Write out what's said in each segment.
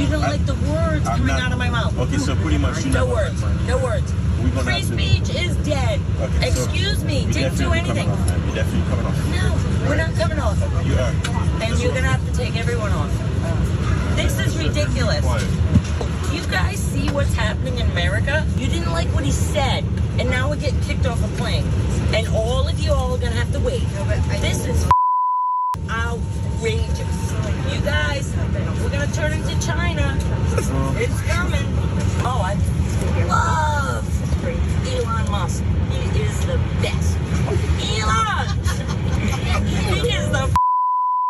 You don't like the words coming out of my mouth. Okay, so pretty much. No words. No words. Free speech is dead. Okay, excuse me. Didn't do anything. You're definitely coming off. No, we're not coming off. You are. And you're gonna have to take everyone off. This is ridiculous. Do you guys see what's happening in America? You didn't like what he said, and now we're getting kicked off a plane. And all of you all are gonna have to wait. This is outrageous. You guys, we're gonna turn into China. It's coming. Oh, I love Elon Musk. He is the best. Elon! He is the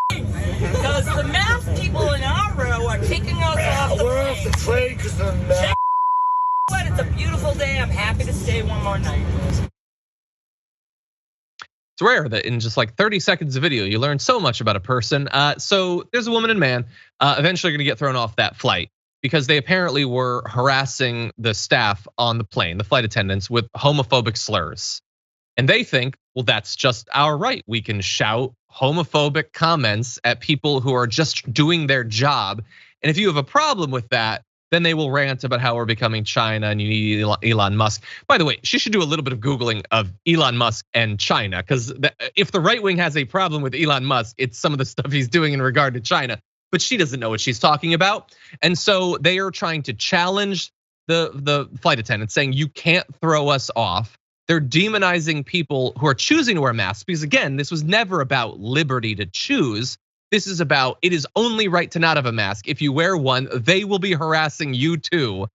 because the math people in our row are kicking us off the We're off the train because the math. But it's a beautiful day. I'm happy to stay one more night. It's rare that in just like 30 seconds of video, you learn so much about a person. So there's a woman and man eventually going to get thrown off that flight because they apparently were harassing the staff on the plane, the flight attendants, with homophobic slurs. And they think, well, that's just our right. We can shout homophobic comments at people who are just doing their job. And if you have a problem with that, then they will rant about how we're becoming China and you need Elon Musk. By the way, she should do a little bit of Googling of Elon Musk and China, because if the right wing has a problem with Elon Musk, it's some of the stuff he's doing in regard to China. But she doesn't know what she's talking about. And so they are trying to challenge the flight attendants, saying you can't throw us off. They're demonizing people who are choosing to wear masks because, again, this was never about liberty to choose. This is about it is only right to not have a mask. If you wear one, they will be harassing you too.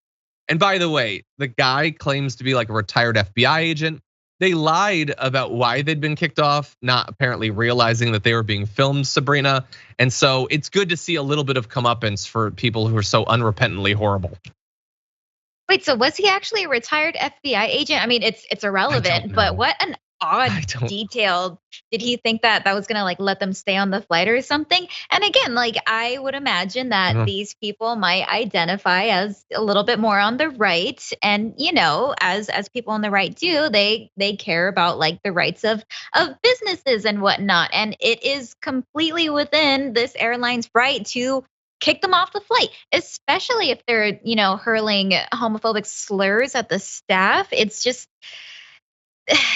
And by the way, the guy claims to be like a retired FBI agent. They lied about why they'd been kicked off, not apparently realizing that they were being filmed, Sabrina. And so it's good to see a little bit of comeuppance for people who are so unrepentantly horrible. Wait, so was he actually a retired FBI agent? I mean, it's irrelevant, but what an odd detail. Did he think that was gonna like let them stay on the flight or something? And again, like I would imagine that these people might identify as a little bit more on the right, and as people on the right do, they care about like the rights of businesses and whatnot. And it is completely within this airline's right to kick them off the flight, especially if they're, hurling homophobic slurs at the staff. It's just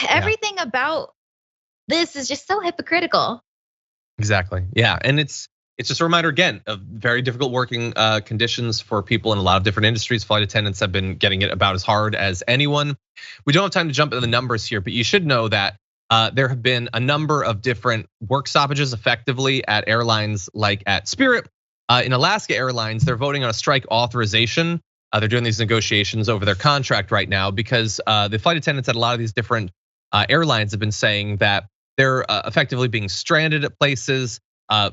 everything about this is just so hypocritical. Exactly. Yeah, and it's just a reminder again of very difficult working conditions for people in a lot of different industries. Flight attendants have been getting it about as hard as anyone. We don't have time to jump into the numbers here, but you should know that there have been a number of different work stoppages effectively at airlines like at Spirit. In Alaska Airlines, they're voting on a strike authorization. They're doing these negotiations over their contract right now because the flight attendants at a lot of these different airlines have been saying that they're effectively being stranded at places.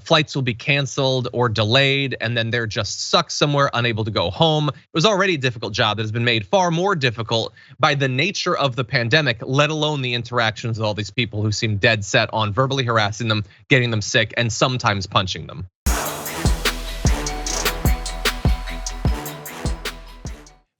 Flights will be canceled or delayed, and then they're just stuck somewhere, unable to go home. It was already a difficult job that has been made far more difficult by the nature of the pandemic, let alone the interactions with all these people who seem dead set on verbally harassing them, getting them sick, and sometimes punching them.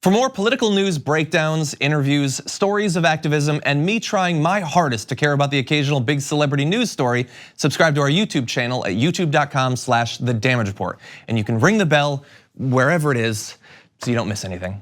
For more political news breakdowns, interviews, stories of activism, and me trying my hardest to care about the occasional big celebrity news story, subscribe to our YouTube channel at youtube.com/The Damage Report. And you can ring the bell wherever it is so you don't miss anything.